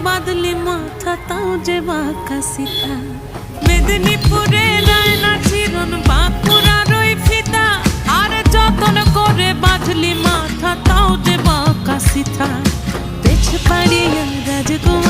বাঁধলি মাথা তাও যে বাঁকা সিতা। মেদিনীপুরে রায়না চিরন বাঁকুড়ার ওই ফিতা, আর যতন করে বাঁধলি মাথা তাও যে বাঁকা সিতা। পেছ পাড়িয়া রাজকুমার